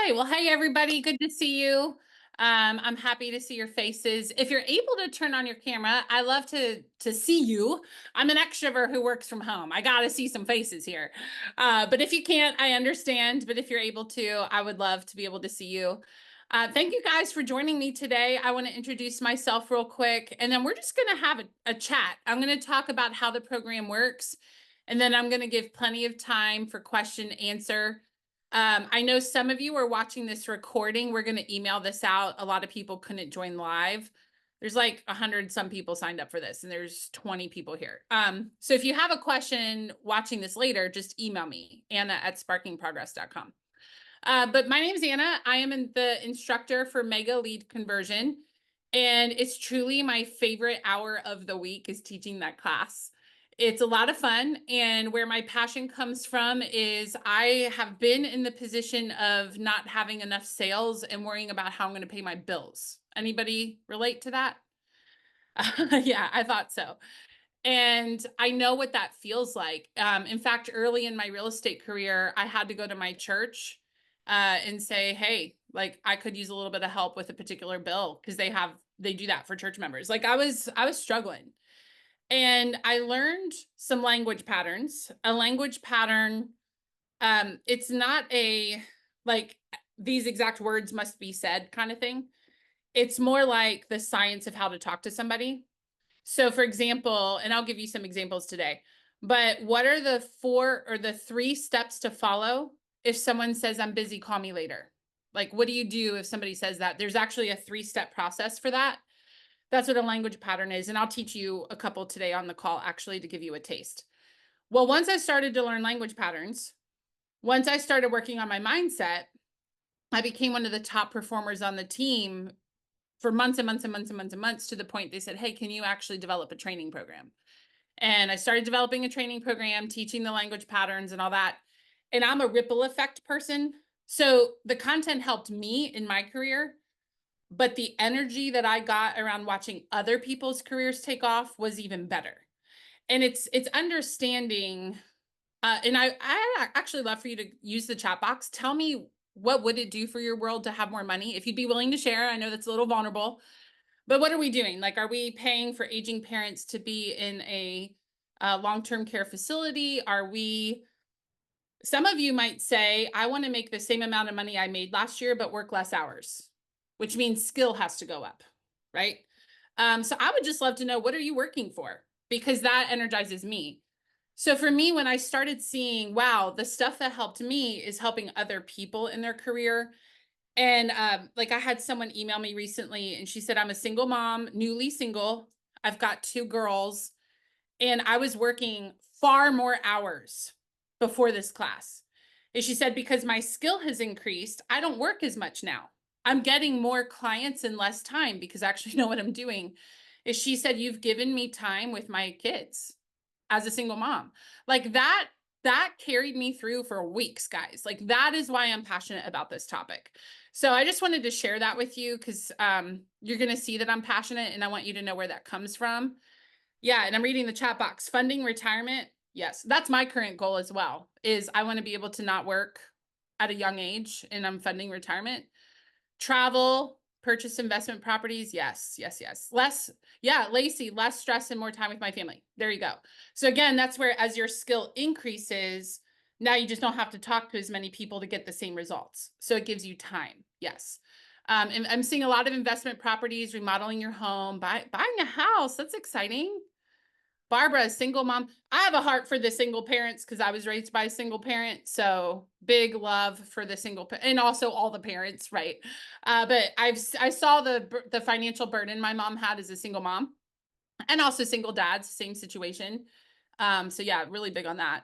Okay, well, hey everybody, good to see you. I'm happy to see your faces. If you're able to turn on your camera, I love to see you. I'm an extrovert who works from home. I got to see some faces here. But if you can't, I understand. But if you're able to, I would love to be able to see you. Thank you guys for joining me today. I want to introduce myself real quick, and then we're just going to have a chat. I'm going to talk about how the program works, and then I'm going to give plenty of time for question answer. I know some of you are watching this recording. We're going to email this out. A lot of people couldn't join live. There's like 100 some people signed up for this, and there's 20 people here. So if you have a question watching this later, just email me, Anna@sparkingprogress.com. But my name is Anna. I am the instructor for Mega Lead Conversion, and it's truly my favorite hour of the week is teaching that class. It's a lot of fun, and where my passion comes from is I have been in the position of not having enough sales and worrying about how I'm going to pay my bills. Anybody relate to that? Yeah, I thought so. And I know what that feels like. In fact, early in my real estate career, I had to go to my church and say, hey, like I could use a little bit of help with a particular bill because they do that for church members. Like I was struggling. And I learned some language patterns. A language pattern, it's not a like these exact words must be said kind of thing. It's more like the science of how to talk to somebody. So, for example, and I'll give you some examples today, but what are the 4 or the 3 steps to follow if someone says, I'm busy, call me later? Like, what do you do if somebody says that? There's actually a 3-step process for that. That's what a language pattern is. And I'll teach you a couple today on the call, actually, to give you a taste. Well, once I started to learn language patterns, once I started working on my mindset, I became one of the top performers on the team for months and months and months and months and months, to the point they said, hey, can you actually develop a training program? And I started developing a training program, teaching the language patterns and all that. And I'm a ripple effect person. So the content helped me in my career, but the energy that I got around watching other people's careers take off was even better. And it's understanding, and I actually love for you to use the chat box. Tell me, what would it do for your world to have more money? If you'd be willing to share, I know that's a little vulnerable, but what are we doing? Like, are we paying for aging parents to be in a long-term care facility? Some of you might say, I want to make the same amount of money I made last year, but work less hours, which means skill has to go up, right? So I would just love to know, what are you working for? Because that energizes me. So for me, when I started seeing, wow, the stuff that helped me is helping other people in their career. And like I had someone email me recently and she said, I'm a single mom, newly single. I've got 2 girls, and I was working far more hours before this class. And she said, because my skill has increased, I don't work as much now. I'm getting more clients in less time because I actually know what I'm doing. Is she said, you've given me time with my kids as a single mom. Like that carried me through for weeks, guys. Like that is why I'm passionate about this topic. So I just wanted to share that with you because you're going to see that I'm passionate, and I want you to know where that comes from. Yeah, and I'm reading the chat box. Funding retirement. Yes, that's my current goal as well, is I want to be able to not work at a young age, and I'm funding retirement. Travel, purchase investment properties. Yes, yes, yes. Lacey, less stress and more time with my family. There you go. So again, that's where as your skill increases, now you just don't have to talk to as many people to get the same results. So it gives you time. Yes. And I'm seeing a lot of investment properties, remodeling your home, buying a house. That's exciting. Barbara, a single mom. I have a heart for the single parents because I was raised by a single parent. So big love for the and also all the parents, right? But I saw the financial burden my mom had as a single mom, and also single dads, same situation. So yeah, really big on that.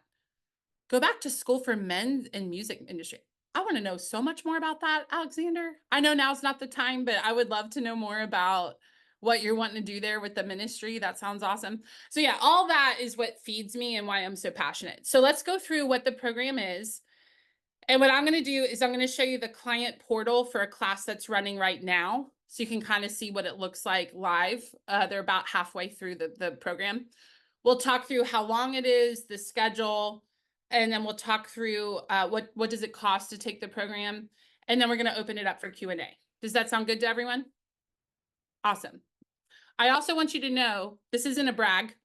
Go back to school for men in music industry. I want to know so much more about that, Alexander. I know now's not the time, but I would love to know more about what you're wanting to do there with the ministry. That sounds awesome. So yeah, all that is what feeds me and why I'm so passionate. So let's go through what the program is. And what I'm going to do is I'm going to show you the client portal for a class that's running right now, so you can kind of see what it looks like live. They're about halfway through the program. We'll talk through how long it is, the schedule, and then we'll talk through what does it cost to take the program. and then we're going to open it up for Q&A. Does that sound good to everyone? Awesome. I also want you to know, this isn't a brag.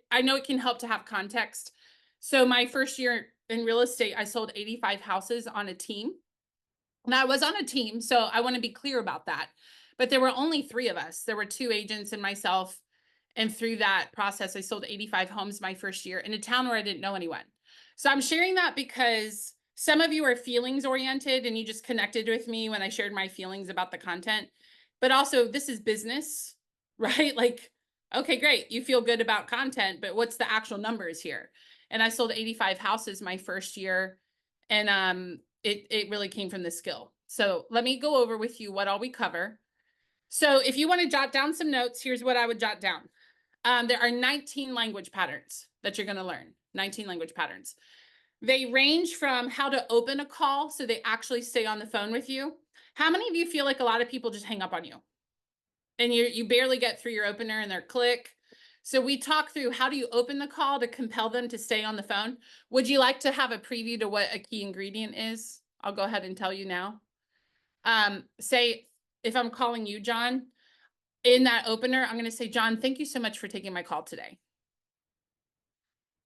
I know it can help to have context. So my first year in real estate, I sold 85 houses on a team. And I was on a team, so I want to be clear about that. But there were only 3 of us. There were 2 agents and myself. And through that process, I sold 85 homes my first year in a town where I didn't know anyone. So I'm sharing that because some of you are feelings oriented and you just connected with me when I shared my feelings about the content. But also, this is business, right? Like, okay, great. You feel good about content, but what's the actual numbers here? And I sold 85 houses my first year. And it really came from the skill. So let me go over with you what all we cover. So if you want to jot down some notes, here's what I would jot down. There are 19 language patterns that you're going to learn. 19 language patterns. They range from how to open a call so they actually stay on the phone with you. How many of you feel like a lot of people just hang up on you? And you barely get through your opener and they're click. So we talk through how do you open the call to compel them to stay on the phone. Would you like to have a preview to what a key ingredient is? I'll go ahead and tell you now. Say, if I'm calling you, John, in that opener, I'm going to say, John, thank you so much for taking my call today.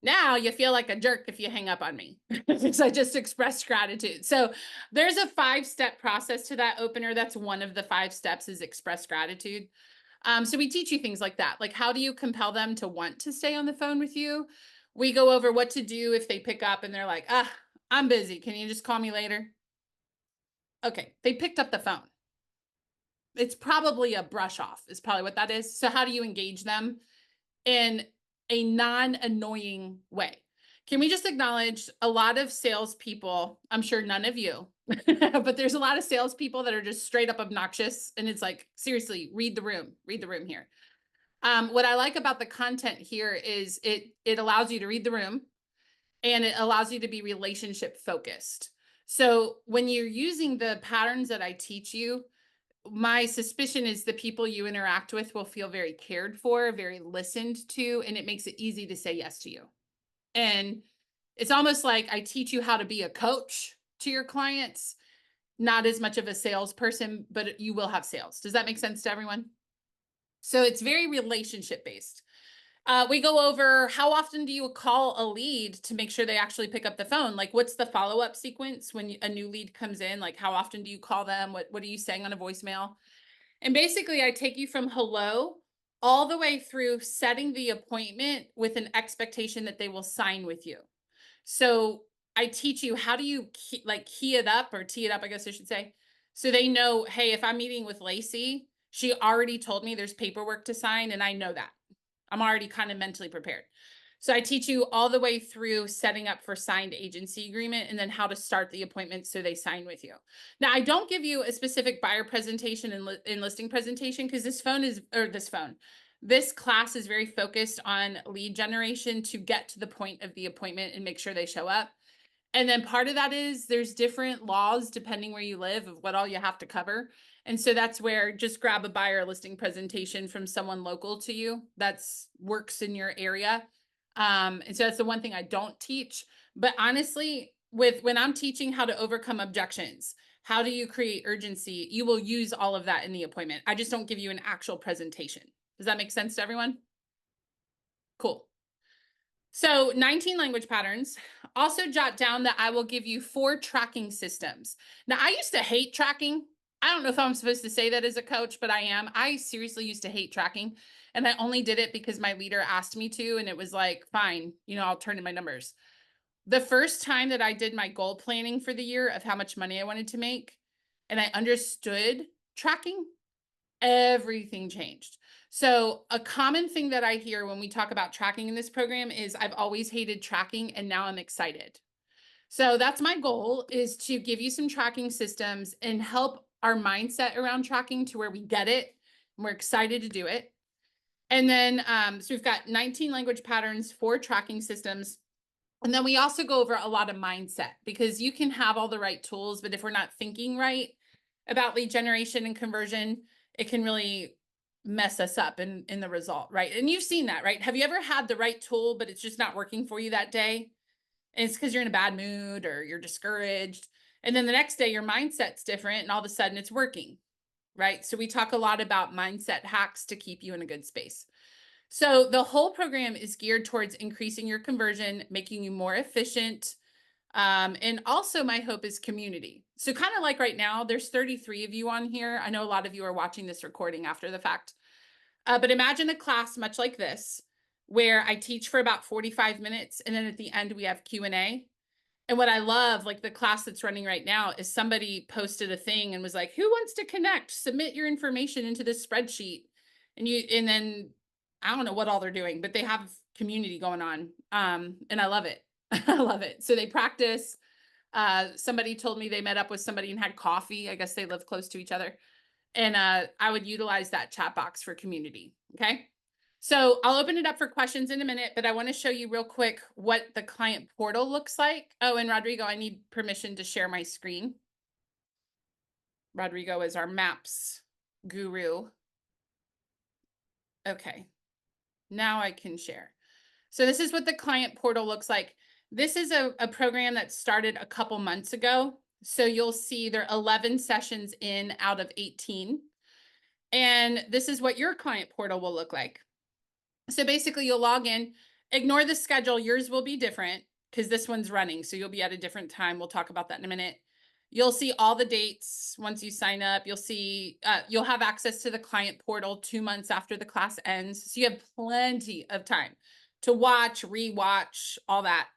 Now you feel like a jerk if you hang up on me because I just expressed gratitude. So there's a 5-step process to that opener. That's one of the 5 steps is express gratitude. So we teach you things like that. Like, how do you compel them to want to stay on the phone with you? We go over what to do if they pick up and they're like, I'm busy. Can you just call me later? Okay, they picked up the phone. It's probably a brush off is probably what that is. So how do you engage them in a non-annoying way? Can we just acknowledge a lot of salespeople? I'm sure none of you, but there's a lot of salespeople that are just straight up obnoxious. And it's like, seriously, read the room here. What I like about the content here is it allows you to read the room and it allows you to be relationship focused. So when you're using the patterns that I teach you, my suspicion is the people you interact with will feel very cared for, very listened to, and it makes it easy to say yes to you. And it's almost like I teach you how to be a coach to your clients, not as much of a salesperson, but you will have sales. Does that make sense to everyone? So it's very relationship based. We go over how often do you call a lead to make sure they actually pick up the phone? Like, what's the follow-up sequence when a new lead comes in? Like, how often do you call them? What are you saying on a voicemail? And basically, I take you from hello all the way through setting the appointment with an expectation that they will sign with you. So I teach you how do you key it up or tee it up, I guess I should say. So they know, hey, if I'm meeting with Lacey, she already told me there's paperwork to sign and I know that. I'm already kind of mentally prepared. So I teach you all the way through setting up for signed agency agreement and then how to start the appointment so they sign with you. Now, I don't give you a specific buyer presentation and listing presentation because this class is very focused on lead generation to get to the point of the appointment and make sure they show up. And then part of that is there's different laws depending where you live of what all you have to cover. And so that's where just grab a buyer listing presentation from someone local to you that's works in your area. And so that's the one thing I don't teach. But honestly, when I'm teaching how to overcome objections, how do you create urgency, you will use all of that in the appointment. I just don't give you an actual presentation. Does that make sense to everyone? Cool. So 19 language patterns. Also jot down that I will give you 4 tracking systems. Now, I used to hate tracking. I don't know if I'm supposed to say that as a coach, but I am. I seriously used to hate tracking. And I only did it because my leader asked me to. And it was like, fine, I'll turn in my numbers. The first time that I did my goal planning for the year of how much money I wanted to make, and I understood tracking, everything changed. So a common thing that I hear when we talk about tracking in this program is I've always hated tracking and now I'm excited. So that's my goal, is to give you some tracking systems and help our mindset around tracking to where we get it and we're excited to do it. And then, so we've got 19 language patterns, 4 tracking systems. And then we also go over a lot of mindset, because you can have all the right tools, but if we're not thinking right about lead generation and conversion, it can really mess us up in the result, right? And you've seen that, right? Have you ever had the right tool, but it's just not working for you that day? And it's because you're in a bad mood or you're discouraged. And then the next day, your mindset's different and all of a sudden it's working, right? So we talk a lot about mindset hacks to keep you in a good space. So the whole program is geared towards increasing your conversion, making you more efficient. And also my hope is community. So kind of like right now, there's 33 of you on here. I know a lot of you are watching this recording after the fact. But imagine a class much like this, where I teach for about 45 minutes. And then at the end, we have Q&A. And what I love, like the class that's running right now, is somebody posted a thing and was like, who wants to connect? Submit your information into this spreadsheet. And then I don't know what all they're doing, but they have community going on. And I love it. I love it. So they practice. Somebody told me they met up with somebody and had coffee. I guess they live close to each other. And I would utilize that chat box for community. Okay. So I'll open it up for questions in a minute, but I want to show you real quick what the client portal looks like. Oh, and Rodrigo, I need permission to share my screen. Rodrigo is our maps guru. Okay. Now I can share. So this is what the client portal looks like. This is a program that started a couple months ago. So you'll see there are 11 sessions in out of 18. And this is what your client portal will look like. So basically you'll log in, ignore the schedule. Yours will be different because this one's running. So you'll be at a different time. We'll talk about that in a minute. You'll see all the dates once you sign up. You'll see, you'll have access to the client portal 2 months after the class ends. So you have plenty of time to watch, rewatch, all that.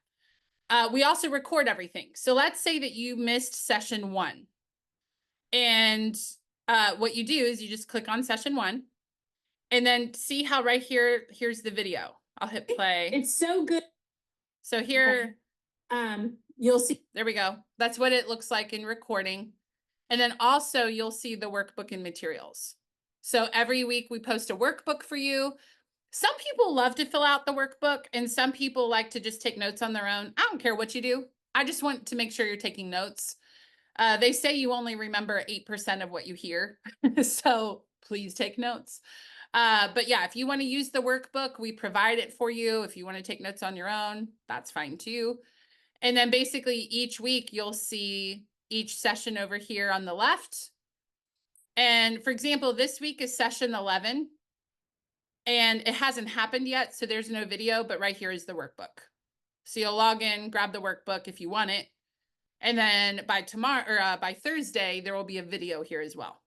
We also record everything. So let's say that you missed session 1. And what you do is you just click on session 1. And then see how right here, here's the video. I'll hit play. It's so good. So here, You'll see. there we go. That's what it looks like in recording. And then also you'll see the workbook and materials. So every week we post a workbook for you. Some people love to fill out the workbook and some people like to just take notes on their own. I don't care what you do. I just want to make sure you're taking notes. They say you only remember 8% of what you hear. So please take notes. But yeah, if you want to use the workbook, we provide it for you. If you want to take notes on your own, that's fine too. And then basically each week you'll see each session over here on the left. And for example, this week is session 11 and it hasn't happened yet. So there's no video, but right here is the workbook. So you'll log in, grab the workbook if you want it. And then by tomorrow or by Thursday, there will be a video here as well.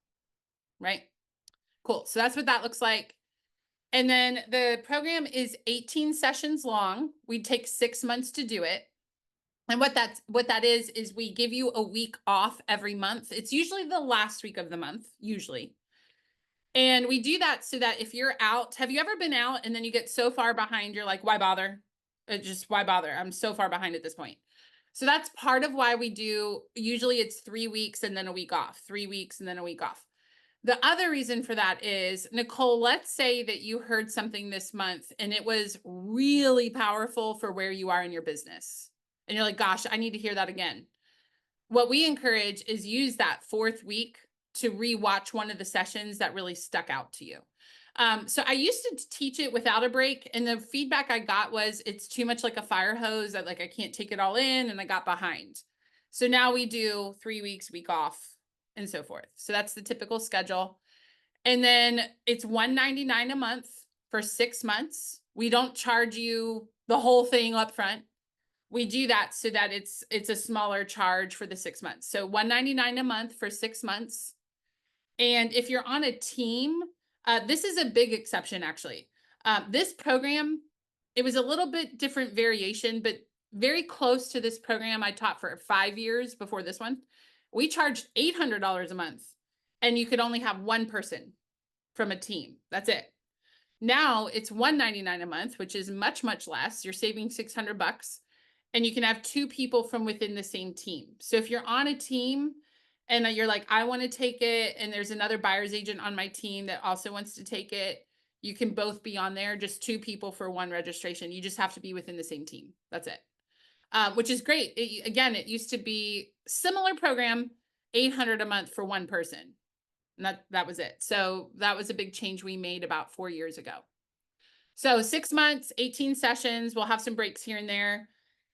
Right? Cool. So that's what that looks like. And then the program is 18 sessions long. We take 6 months to do it. And what that is we give you a week off every month. It's usually the last week of the month, usually. And we do that so that if you're out, have you ever been out and then you get so far behind, you're like, why bother? Why bother? I'm so far behind at this point. So that's part of why we do, usually it's 3 weeks and then a week off, 3 weeks and then a week off. The other reason for that is, Nicole, let's say that you heard something this month and it was really powerful for where you are in your business. And you're like, gosh, I need to hear that again. What we encourage is use that 4th week to rewatch one of the sessions that really stuck out to you. So I used to teach it without a break. And the feedback I got was it's too much like a fire hose that like I can't take it all in and I got behind. So now we do 3 weeks, week off, and so forth. So that's the typical schedule. And then it's $199 a month for 6 months. We don't charge you the whole thing up front. We do that so that it's a smaller charge for the 6 months. So $199 a month for 6 months. And if you're on a team, this is a big exception actually. This program, it was a little bit different variation, but very close to this program I taught for 5 years before this one. We charged $800 a month and you could only have one person from a team. That's it. Now it's $199 a month, which is much, much less. You're saving $600 and you can have 2 people from within the same team. So if you're on a team and you're like, I want to take it, and there's another buyer's agent on my team that also wants to take it, you can both be on there, just 2 people for 1 registration. You just have to be within the same team. That's it. Which is great. Again, it used to be similar program, $800 a month for 1 person. And that was it. So that was a big change we made about 4 years ago. So 6 months, 18 sessions. We'll have some breaks here and there.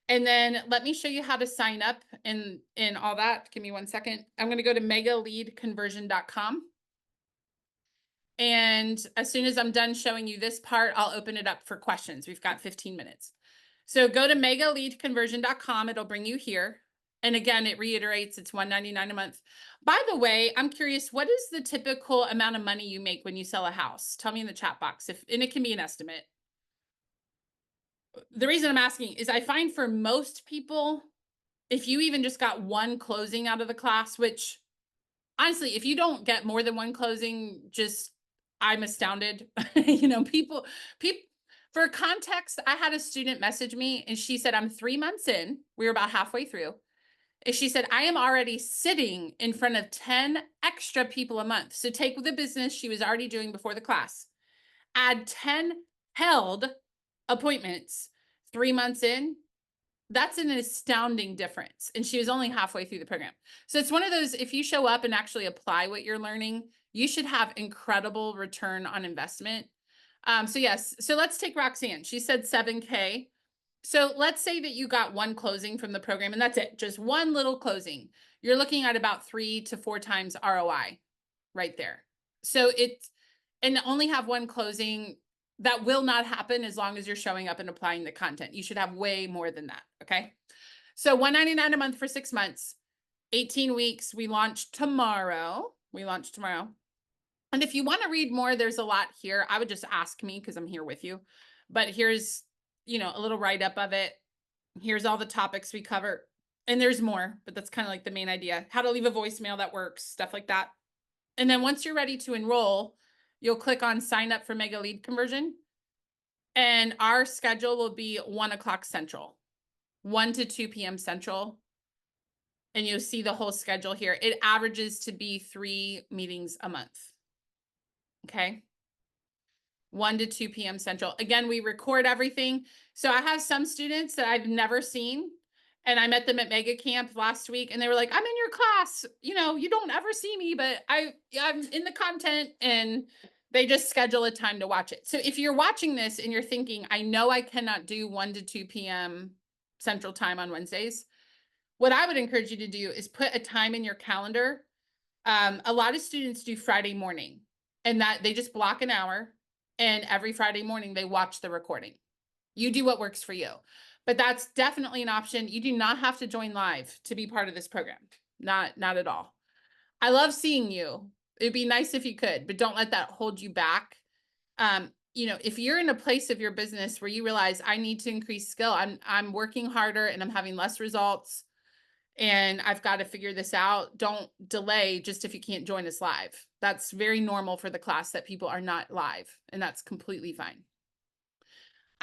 And then let me show you how to sign up and all that. Give me 1 second. I'm going to go to megaleadconversion.com. And as soon as I'm done showing you this part, I'll open it up for questions. We've got 15 minutes. So go to megaleadconversion.com. It'll bring you here. And again, it reiterates it's $199 a month. By the way, I'm curious, what is the typical amount of money you make when you sell a house? Tell me in the chat box, and it can be an estimate. The reason I'm asking is I find for most people, if you even just got one closing out of the class, which honestly, if you don't get more than one closing, just I'm astounded. People for context, I had a student message me and she said, I'm 3 months in. We were about halfway through. And she said, I am already sitting in front of 10 extra people a month. So take the business she was already doing before the class, add 10 held appointments 3 months in. That's an astounding difference. And she was only halfway through the program. So it's one of those, if you show up and actually apply what you're learning, you should have incredible return on investment. So yes, so let's take Roxanne. She said 7K. So let's say that you got one closing from the program and that's it, just one little closing. You're looking at about 3 to 4 times ROI right there. So and only have one closing, that will not happen as long as you're showing up and applying the content. You should have way more than that. Okay. So $199 a month for 6 months, 18 weeks. We launch tomorrow. And if you want to read more, there's a lot here. I would just ask me because I'm here with you. But here's, a little write-up of it. Here's all the topics we cover. And there's more, but that's kind of like the main idea. How to leave a voicemail that works, stuff like that. And then once you're ready to enroll, you'll click on sign up for Mega Lead Conversion. And our schedule will be 1 o'clock Central, 1 to 2 p.m. Central. And you'll see the whole schedule here. It averages to be 3 meetings a month. Okay. 1 to 2 p.m. Central. Again, we record everything. So I have some students that I've never seen. And I met them at Mega Camp last week and they were like, I'm in your class. You don't ever see me, but I'm in the content, and they just schedule a time to watch it. So if you're watching this and you're thinking, I know I cannot do 1 to 2 p.m. Central Time on Wednesdays, what I would encourage you to do is put a time in your calendar. A lot of students do Friday morning, and that they just block an hour, and every Friday morning they watch the recording. You do what works for you. But that's definitely an option. You do not have to join live to be part of this program. Not at all. I love seeing you. It'd be nice if you could, but don't let that hold you back. If you're in a place of your business where you realize I need to increase skill, I'm working harder and I'm having less results and I've got to figure this out, don't delay just if you can't join us live. That's very normal for the class that people are not live, and that's completely fine.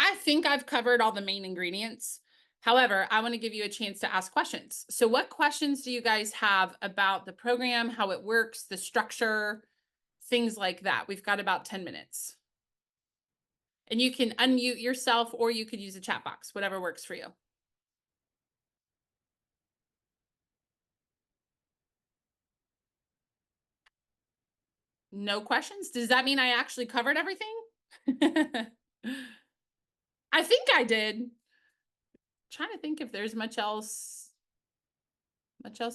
I think I've covered all the main ingredients. However, I want to give you a chance to ask questions. So what questions do you guys have about the program, how it works, the structure, things like that? We've got about 10 minutes. And you can unmute yourself or you could use a chat box, whatever works for you. No questions? Does that mean I actually covered everything? I think I did. Trying to think if there's much else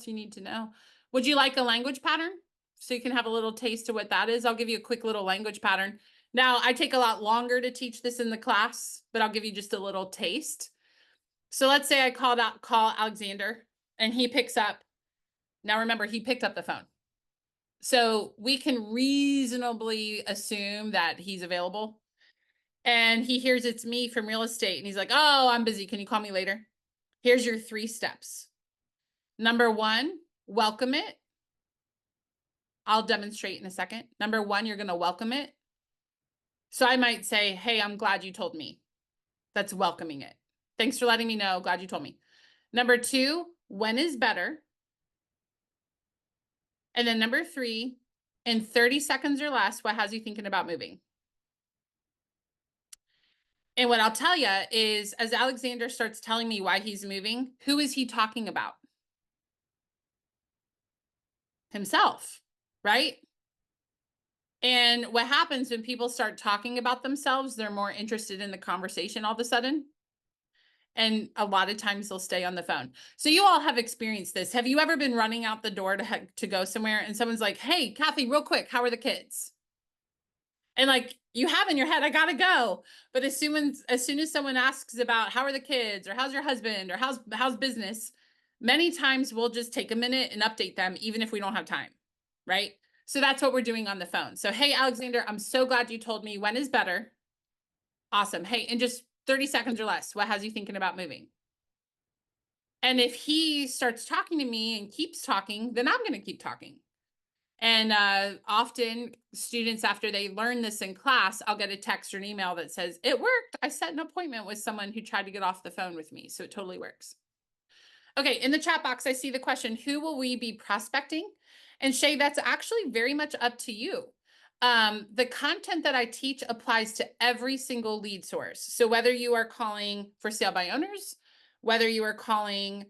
you need to know. Would you like a language pattern so you can have a little taste of what that is? I'll give you a quick little language pattern. Now, I take a lot longer to teach this in the class, but I'll give you just a little taste. So let's say I call Alexander and he picks up. Now remember, he picked up the phone. So we can reasonably assume that he's available. And he hears it's me from real estate. And he's like, oh, I'm busy. Can you call me later? Here's your 3 steps. Number 1, welcome it. I'll demonstrate in a second. Number 1, you're going to welcome it. So I might say, hey, I'm glad you told me. That's welcoming it. Thanks for letting me know. Glad you told me. Number 2, when is better? And then number 3, in 30 seconds or less, what has you thinking about moving? And what I'll tell you is, as Alexander starts telling me why he's moving, who is he talking about? Himself, right? And what happens when people start talking about themselves, they're more interested in the conversation all of a sudden. And a lot of times they'll stay on the phone. So you all have experienced this. Have you ever been running out the door to go somewhere and someone's like, "Hey, Kathy, real quick, how are the kids?" And like you have in your head, I gotta go. But as soon as someone asks about how are the kids or how's your husband or how's business, many times we'll just take a minute and update them, even if we don't have time. Right. So that's what we're doing on the phone. So, hey, Alexander, I'm so glad you told me when is better. Awesome. Hey, in just 30 seconds or less, what has you thinking about moving? And if he starts talking to me and keeps talking, then I'm going to keep talking. And often students, after they learn this in class, I'll get a text or an email that says, it worked. I set an appointment with someone who tried to get off the phone with me. So it totally works. Okay, in the chat box, I see the question, who will we be prospecting? And Shay, that's actually very much up to you. The content that I teach applies to every single lead source. So whether you are calling for sale by owners, whether you are calling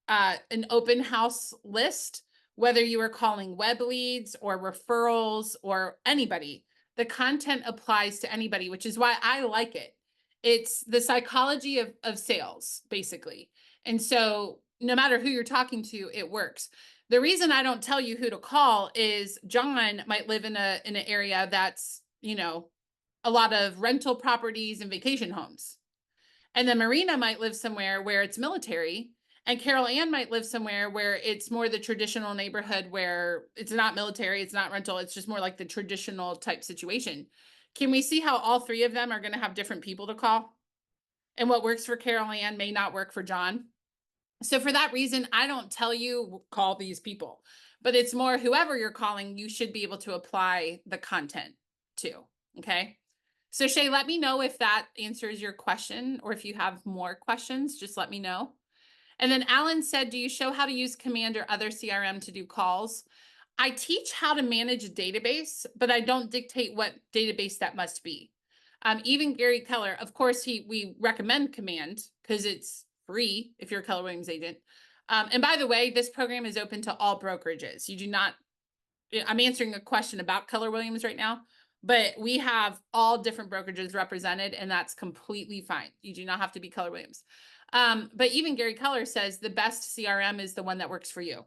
an open house list, whether you are calling web leads or referrals or anybody, the content applies to anybody, which is why I like it. It's the psychology of sales, basically. And so no matter who you're talking to, it works. The reason I don't tell you who to call is John might live in an area that's, a lot of rental properties and vacation homes. And then Marina might live somewhere where it's military. And Carol Ann might live somewhere where it's more the traditional neighborhood where it's not military, it's not rental, it's just more like the traditional type situation. Can we see how all three of them are going to have different people to call? And what works for Carol Ann may not work for John. So for that reason, I don't tell you call these people, but it's more whoever you're calling, you should be able to apply the content to. Okay. So Shay, let me know if that answers your question, or if you have more questions, just let me know. And then Alan said, do you show how to use Command or other CRM to do calls? I teach how to manage a database, but I don't dictate what database that must be. Even Gary Keller, of course, we recommend Command because it's free if you're a Keller Williams agent. And by the way, this program is open to all brokerages. You do not, I'm answering a question about Keller Williams right now, but we have all different brokerages represented, and that's completely fine. You do not have to be Keller Williams. But even Gary Keller says the best CRM is the one that works for you.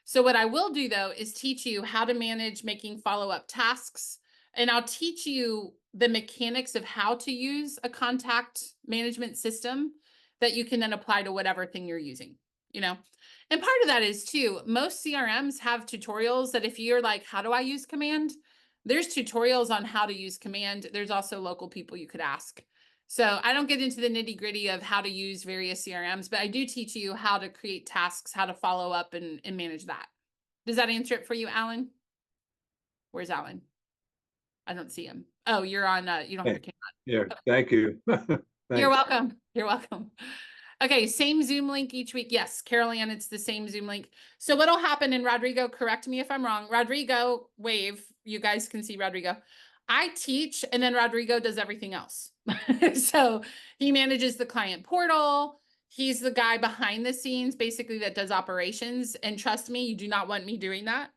So what I will do though is teach you how to manage making follow-up tasks, and I'll teach you the mechanics of how to use a contact management system that you can then apply to whatever thing you're using, And part of that is too, most CRMs have tutorials that if you're like, how do I use Command? There's tutorials on how to use Command. There's also local people you could ask. So I don't get into the nitty gritty of how to use various CRMs, but I do teach you how to create tasks, how to follow up and manage that. Does that answer it for you, Alan? Where's Alan? I don't see him. Oh, you're on, you don't have your camera. Yeah, thank you. You're welcome. You're welcome. Okay, same Zoom link each week. Yes, Carol Ann, it's the same Zoom link. So what'll happen, and Rodrigo, correct me if I'm wrong. Rodrigo, wave. You guys can see Rodrigo. I teach, and then Rodrigo does everything else. So he manages the client portal. He's the guy behind the scenes, basically, that does operations. And trust me, you do not want me doing that.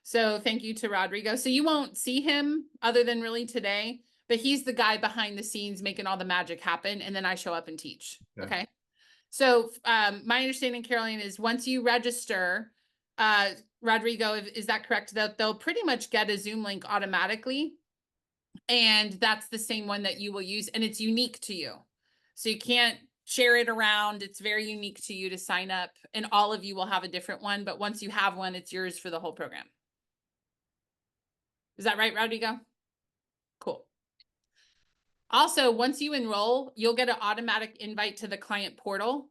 So thank you to Rodrigo. So you won't see him other than really today, but he's the guy behind the scenes making all the magic happen. And then I show up and teach. Okay. So my understanding, Caroline, is once you register, Rodrigo, is that correct? They'll pretty much get a Zoom link automatically. And that's the same one that you will use. And it's unique to you. So you can't share it around. It's very unique to you to sign up. And all of you will have a different one. But once you have one, it's yours for the whole program. Is that right, Rodrigo? Cool. Also, once you enroll, you'll get an automatic invite to the client portal.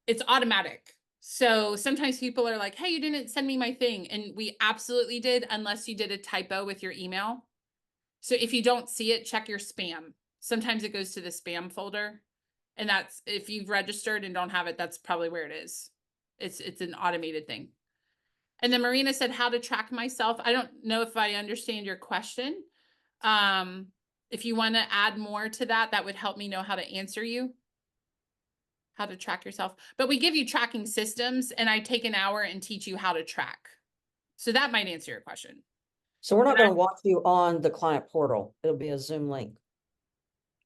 It's automatic. So sometimes people are like, hey, you didn't send me my thing. And we absolutely did, unless you did a typo with your email. So if you don't see it, check your spam. Sometimes it goes to the spam folder. And that's, if you've registered and don't have it, that's probably where it is. It's an automated thing. And then Marina said how to track myself. I don't know if I understand your question. If you want to add more to that, that would help me know how to answer you. How to track yourself. But we give you tracking systems, and I take an hour and teach you how to track. So that might answer your question. So we're not going to watch you on the client portal. It'll be a Zoom link.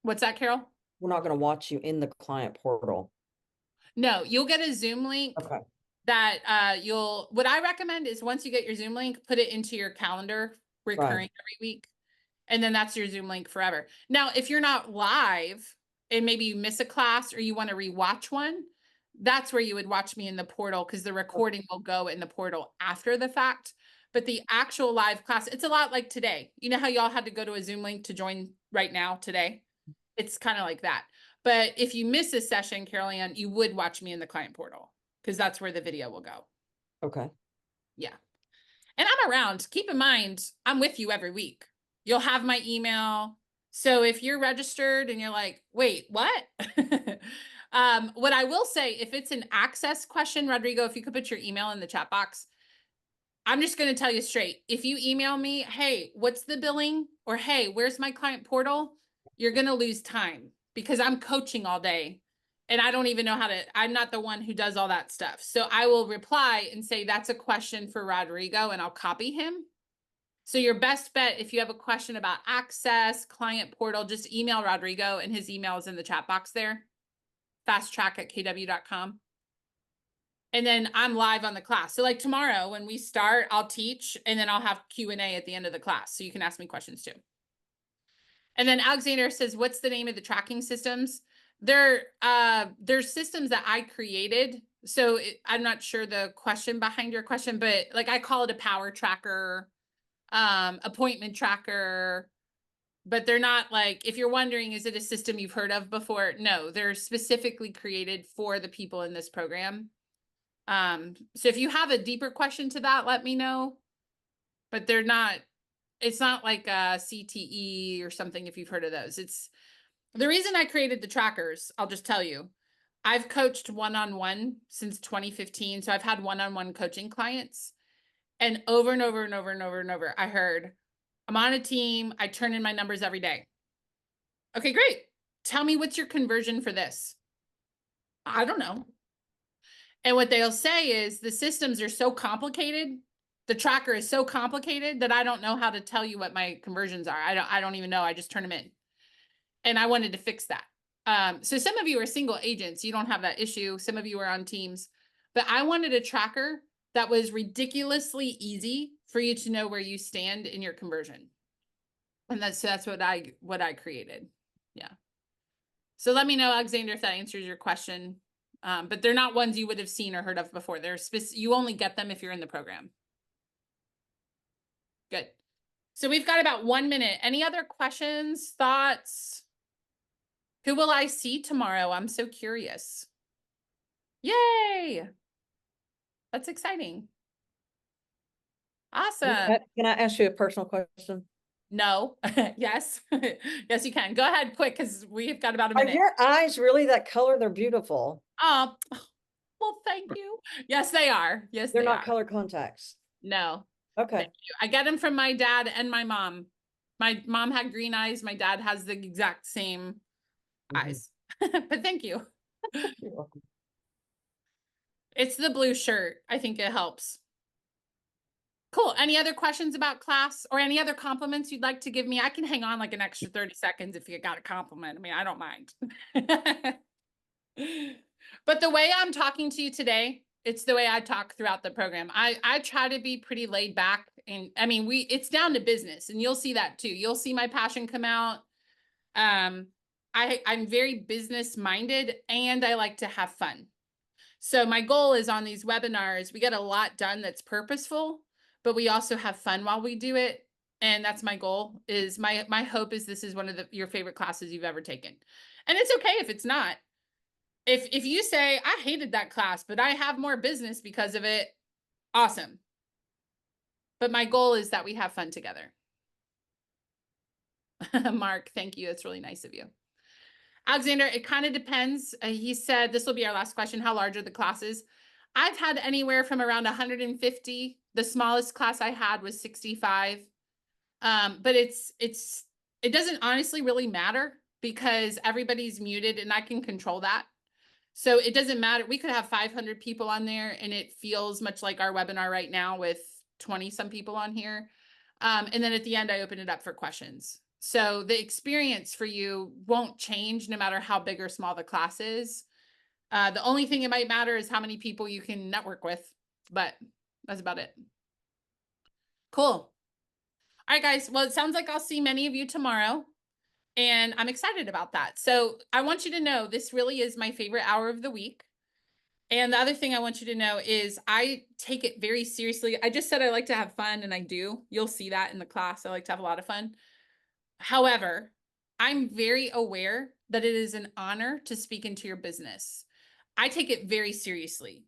What's that, Carol? we're not gonna watch you in the client portal. No, you'll get a Zoom link Okay. that what I recommend is once you get your Zoom link, put it into your calendar recurring every week. And then that's your Zoom link forever. Now, if you're not live and maybe you miss a class or you want to rewatch one, that's where you would watch me in the portal because the recording will go in the portal after the fact. But the actual live class, it's a lot like today. You know how y'all had to go to a Zoom link to join right now today? It's kind of like that. But if you miss a session, Carol Ann, you would watch me in the client portal because that's where the video will go. Okay. Yeah. And I'm around. Keep in mind, I'm with you every week. You'll have my email. So if you're registered and you're like, wait, what? What I will say, if it's an access question, Rodrigo, if you could put your email in the chat box, I'm just going to tell you straight. If you email me, hey, what's the billing? Or hey, where's my client portal? You're going to lose time because I'm coaching all day and I don't even know how to, I'm not the one who does all that stuff. So I will reply and say, that's a question for Rodrigo and I'll copy him. So your best bet, if you have a question about access, client portal, just email Rodrigo and his email is in the chat box there, fasttrack@kw.com. And then I'm live on the class. So like tomorrow when we start, I'll teach and then I'll have Q&A at the end of the class. So you can ask me questions too. And then Alexander says, what's the name of the tracking systems? They're systems that I created. So I'm not sure the question behind your question, but like I call it a power tracker, appointment tracker, but they're not like, if you're wondering, is it a system you've heard of before? No, they're specifically created for the people in this program. So if you have a deeper question to that, let me know, but it's not like a CTE or something. If you've heard of those, it's the reason I created the trackers. I'll just tell you, I've coached one-on-one since 2015. So I've had one-on-one coaching clients and over and over and over and over and over, I heard, I'm on a team. I turn in my numbers every day. Okay, great. Tell me what's your conversion for this? I don't know. And what they'll say is the systems are so complicated. The tracker is so complicated that I don't know how to tell you what my conversions are. I don't even know. I just turn them in. And I wanted to fix that. So some of you are single agents. You don't have that issue. Some of you are on teams. But I wanted a tracker that was ridiculously easy for you to know where you stand in your conversion. And that's what I created. Yeah. So let me know, Alexander, if that answers your question. But they're not ones you would have seen or heard of before. You only get them if you're in the program. Good. So we've got about 1 minute. Any other questions, thoughts? Who will I see tomorrow? I'm so curious. Yay! That's exciting. Awesome. Can I ask you a personal question? No. Yes. Yes, you can. Go ahead quick because we've got about a Are minute. your eyes really that color? They're beautiful. Oh, well, thank you. Yes, they are. Yes, They're they not are. color contacts. No. Okay. Thank you. I get them from my dad and my mom. My mom had green eyes. My dad has the exact same eyes. But thank you. You're welcome. It's the blue shirt. I think it helps. Cool. Any other questions about class or any other compliments you'd like to give me? I can hang on like an extra 30 seconds if you got a compliment. I mean, I don't mind. But the way I'm talking to you today, it's the way I talk throughout the program. I try to be pretty laid back. And I mean, it's down to business and you'll see that too. You'll see my passion come out. I'm very business minded and I like to have fun. So my goal is on these webinars, we get a lot done that's purposeful, but we also have fun while we do it. And that's my goal. Is my hope is this is one of your favorite classes you've ever taken. And it's okay if it's not. If you say, I hated that class, but I have more business because of it, awesome. But my goal is that we have fun together. Mark, thank you. It's really nice of you. Alexander, it kind of depends. He said, this will be our last question. How large are the classes? I've had anywhere from around 150. The smallest class I had was 65. But it doesn't honestly really matter because everybody's muted and I can control that. So it doesn't matter. We could have 500 people on there and it feels much like our webinar right now with 20 some people on here. And then at the end, I open it up for questions. So the experience for you won't change no matter how big or small the class is. The only thing it might matter is how many people you can network with, but that's about it. Cool. All right, guys. Well, it sounds like I'll see many of you tomorrow, and I'm excited about that. So I want you to know this really is my favorite hour of the week. And the other thing I want you to know is I take it very seriously. I just said I like to have fun, and I do. You'll see that in the class. I like to have a lot of fun. However, I'm very aware that it is an honor to speak into your business. I take it very seriously.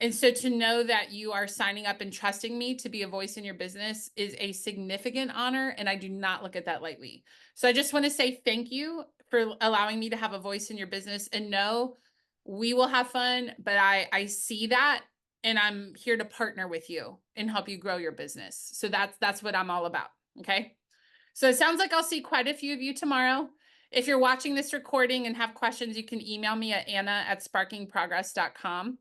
And so to know that you are signing up and trusting me to be a voice in your business is a significant honor, and I do not look at that lightly. So I just want to say thank you for allowing me to have a voice in your business, and know we will have fun, but I see that, and I'm here to partner with you and help you grow your business. So that's what I'm all about. Okay. So it sounds like I'll see quite a few of you tomorrow. If you're watching this recording and have questions, you can email me at anna@sparkingprogress.com.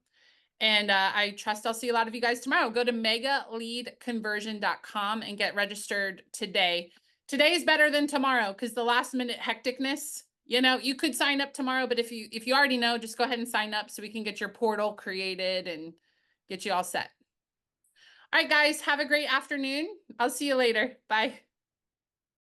And I trust I'll see a lot of you guys tomorrow. Go to megaleadconversion.com and get registered today. Today is better than tomorrow because the last minute hecticness, you could sign up tomorrow, but if you already know, just go ahead and sign up so we can get your portal created and get you all set. All right, guys, have a great afternoon. I'll see you later. Bye.